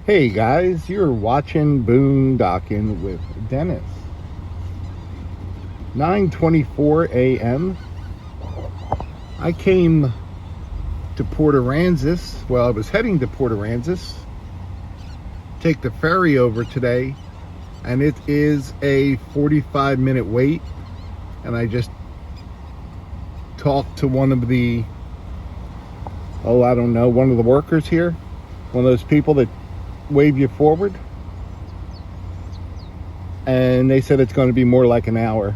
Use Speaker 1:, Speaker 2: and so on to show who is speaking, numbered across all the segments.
Speaker 1: Hey guys, you're watching Boondocking with Dennis. 9:24 a.m. I came to Port Aransas. Well, I was heading to Port Aransas. Take the ferry over today, and it is a 45-minute wait. And I just talked to one of the, one of the workers here, one of those people that wave you forward, and they said it's going to be more like an hour.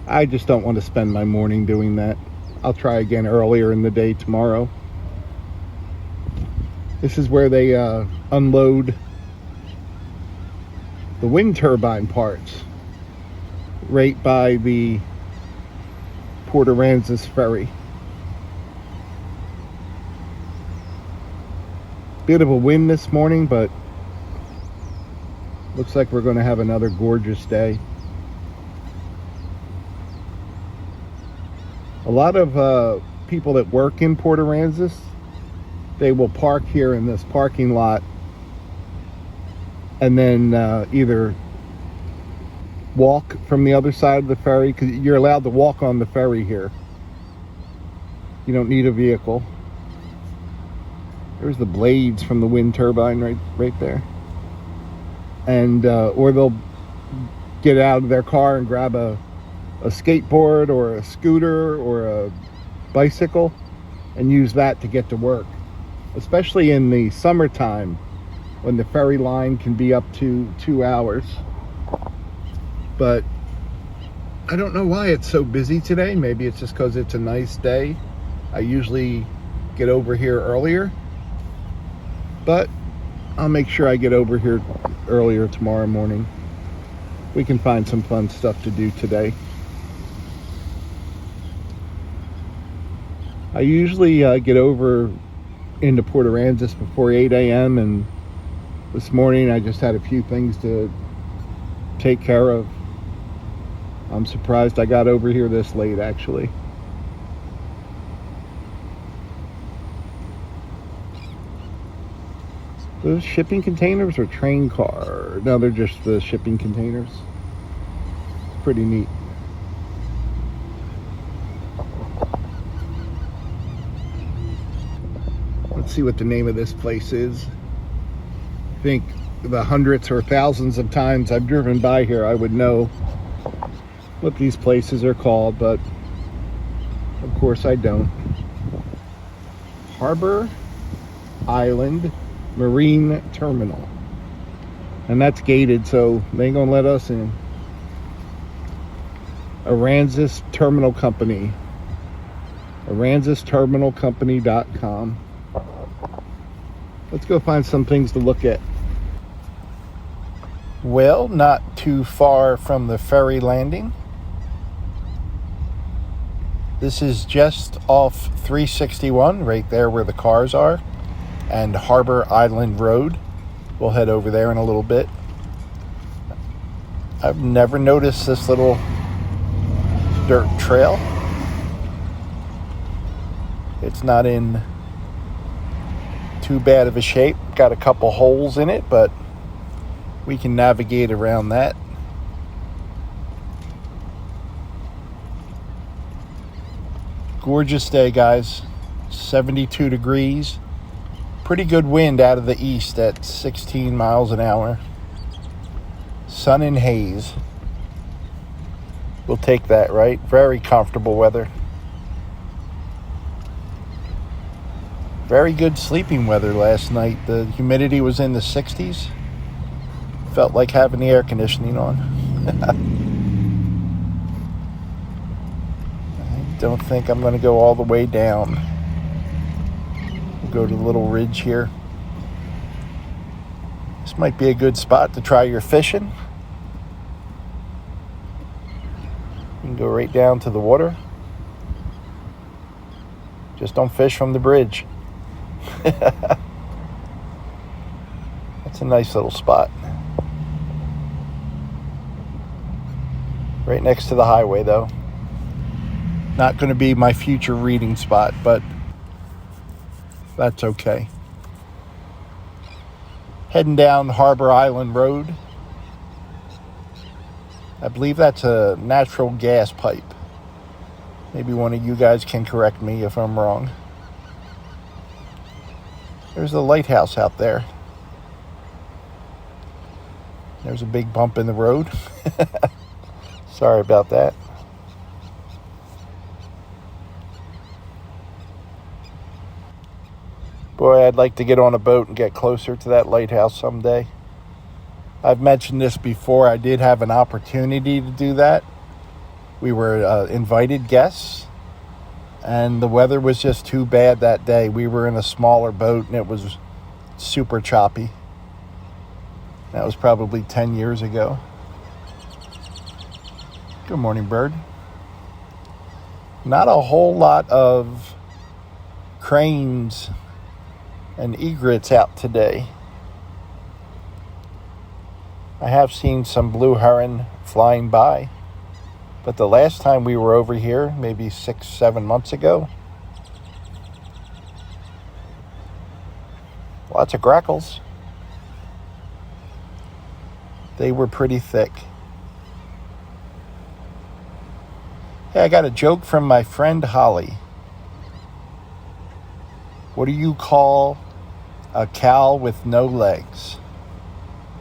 Speaker 1: I just don't want to spend my morning doing that. I'll try again earlier in the day tomorrow. This is where they unload the wind turbine parts, right by the Port Aransas ferry. Bit of a wind this morning, but looks like we're going to have another gorgeous day. A lot of people that work in Port Aransas, they will park here in this parking lot and then either walk from the other side of the ferry, because you're allowed to walk on the ferry here. You don't need a vehicle. There's the blades from the wind turbine right there. And or they'll get out of their car and grab a skateboard or a scooter or a bicycle and use that to get to work, especially in the summertime when the ferry line can be up to 2 hours. But I don't know why it's so busy today. Maybe it's just because it's a nice day. I usually get over here earlier, but I'll make sure I get over here earlier tomorrow morning. We can find some fun stuff to do today. I usually get over into Port Aransas before 8 a.m. and this morning I just had a few things to take care of. I'm surprised I got over here this late, actually. Those shipping containers or train car? No, they're just the shipping containers. It's pretty neat. Let's see what the name of this place is. I think the hundreds or thousands of times I've driven by here, I would know what these places are called, but of course I don't. Harbor Island Marine Terminal, and that's gated, so they ain't gonna let us in. Aransas Terminal Company, AransasTerminalCompany.com. Let's go find some things to look at. Well, not too far from the ferry landing. This is just off 361, right there where the cars are, and Harbor Island Road. We'll head over there in a little bit. I've never noticed this little dirt trail. It's not in too bad of a shape. Got a couple holes in it, but we can navigate around that. Gorgeous day, guys. 72 degrees. Pretty good wind out of the east at 16 miles an hour. Sun and haze. We'll take that, right? Very comfortable weather. Very good sleeping weather last night. The humidity was in the 60s. Felt like having the air conditioning on. I don't think I'm going to go all the way down. We'll go to the little ridge here. This might be a good spot to try your fishing. You can go right down to the water. Just don't fish from the bridge. That's a nice little spot. Right next to the highway, though. Not going to be my future reading spot, but that's okay. Heading down Harbor Island Road. I believe that's a natural gas pipe. Maybe one of you guys can correct me if I'm wrong. There's the lighthouse out there. There's a big bump in the road. Sorry about that. Boy, I'd like to get on a boat and get closer to that lighthouse someday. I've mentioned this before. I did have an opportunity to do that. We were invited guests, and the weather was just too bad that day. We were in a smaller boat, and it was super choppy. That was probably 10 years ago. Good morning, bird. Not a whole lot of cranes and egrets out today. I have seen some blue heron flying by, but the last time we were over here, maybe 6-7 months ago, lots of grackles. They were pretty thick. Hey, I got a joke from my friend Holly. What do you call a cow with no legs?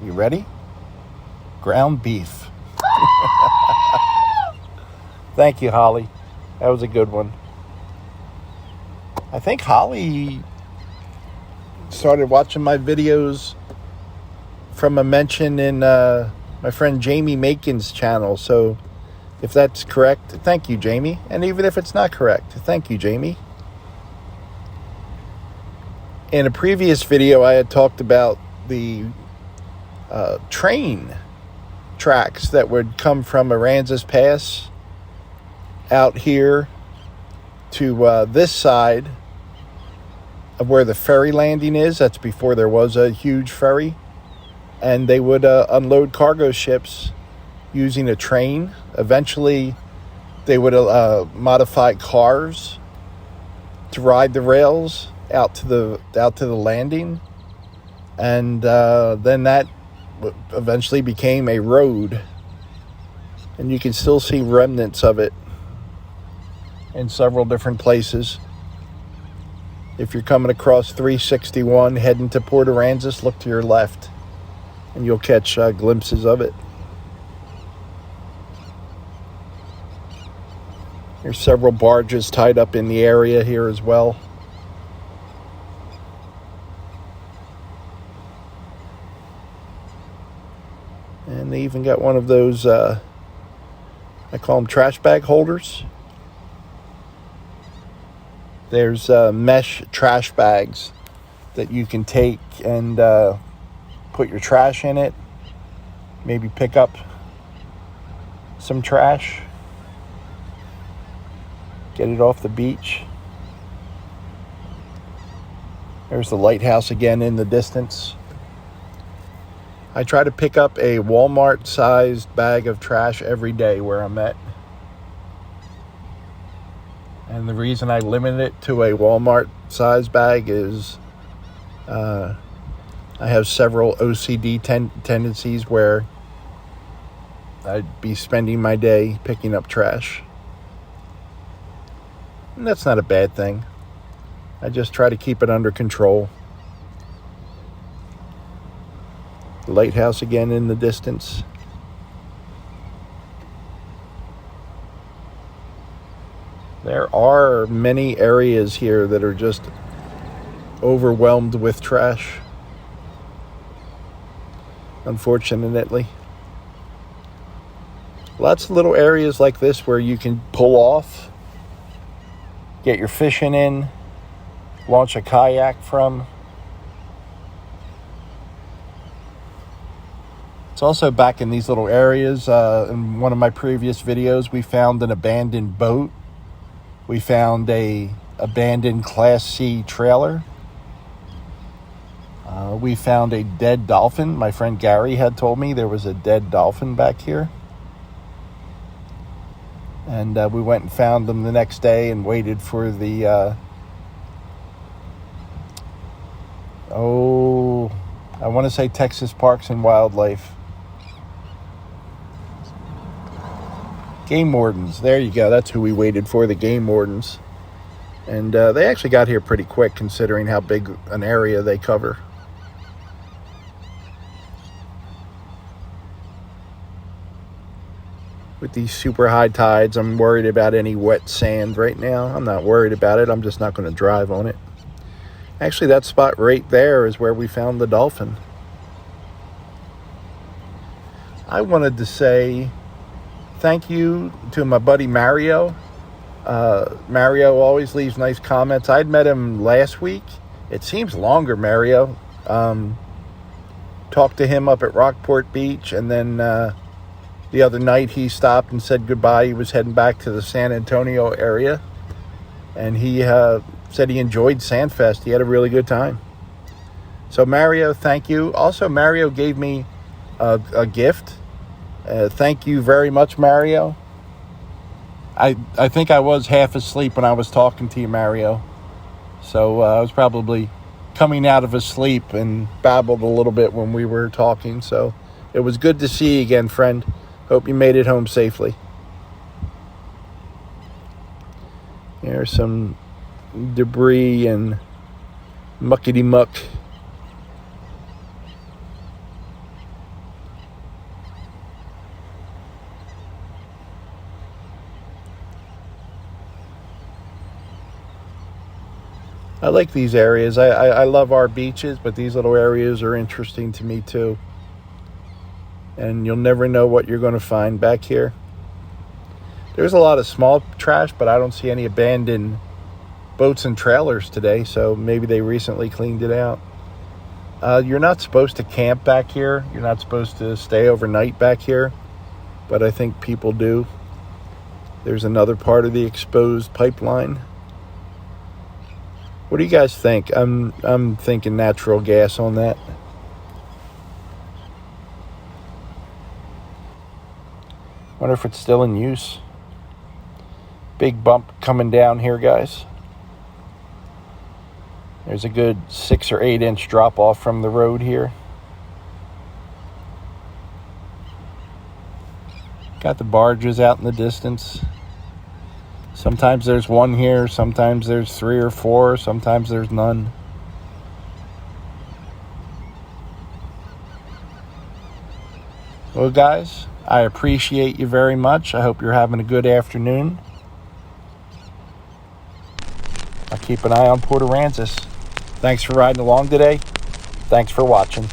Speaker 1: You ready? Ground beef. Thank you, Holly. That was a good one. I think Holly started watching my videos from a mention in my friend Jamie Makin's channel. So if that's correct, thank you, Jamie. And even if it's not correct, thank you, Jamie. In a previous video, I had talked about the train tracks that would come from Aransas Pass out here to this side of where the ferry landing is. That's before there was a huge ferry. And they would unload cargo ships using a train. Eventually, they would modify cars to ride the rails out to the landing, and then that eventually became a road, and you can still see remnants of it in several different places. If you're coming across 361 heading to Port Aransas, look to your left, and you'll catch glimpses of it. There's several barges tied up in the area here as well. And they even got one of those, I call them trash bag holders. There's mesh trash bags that you can take and put your trash in it. Maybe pick up some trash. Get it off the beach. There's the lighthouse again in the distance. I try to pick up a Walmart-sized bag of trash every day where I'm at. And the reason I limit it to a Walmart-sized bag is I have several OCD tendencies where I'd be spending my day picking up trash. And that's not a bad thing. I just try to keep it under control. The lighthouse again in the distance. There are many areas here that are just overwhelmed with trash, unfortunately. Lots of little areas like this where you can pull off, get your fishing in, launch a kayak from. It's also back in these little areas. In one of my previous videos, we found an abandoned boat. We found a abandoned Class C trailer. We found a dead dolphin. My friend Gary had told me there was a dead dolphin back here. And we went and found them the next day and waited for the I want to say Texas Parks and Wildlife. Game wardens. There you go. That's who we waited for, the game wardens. And they actually got here pretty quick considering how big an area they cover. With these super high tides, I'm worried about any wet sand right now. I'm not worried about it. I'm just not going to drive on it. Actually, that spot right there is where we found the dolphin. I wanted to say thank you to my buddy Mario. Mario always leaves nice comments. I'd met him last week. It seems longer, Mario. Talked to him up at Rockport Beach, and then the other night he stopped and said goodbye. He was heading back to the San Antonio area, and he said he enjoyed Sandfest. He had a really good time. So Mario, thank you. Also, Mario gave me a gift. Thank you very much, Mario. I think I was half asleep when I was talking to you, Mario. So I was probably coming out of a sleep and babbled a little bit when we were talking. So it was good to see you again, friend. Hope you made it home safely. There's some debris and muckety muck. I like these areas. I love our beaches, but these little areas are interesting to me too. And you'll never know what you're going to find back here. There's a lot of small trash, but I don't see any abandoned boats and trailers today, so maybe they recently cleaned it out. You're not supposed to camp back here. You're not supposed to stay overnight back here, but I think people do. There's another part of the exposed pipeline. What do you guys think? I'm thinking natural gas on that. Wonder if it's still in use. Big bump coming down here, guys. There's a good 6 or 8 inch drop off from the road here. Got the barges out in the distance. Sometimes there's one here, sometimes there's 3 or 4, sometimes there's none. Well, guys, I appreciate you very much. I hope you're having a good afternoon. I'll keep an eye on Port Aransas. Thanks for riding along today. Thanks for watching.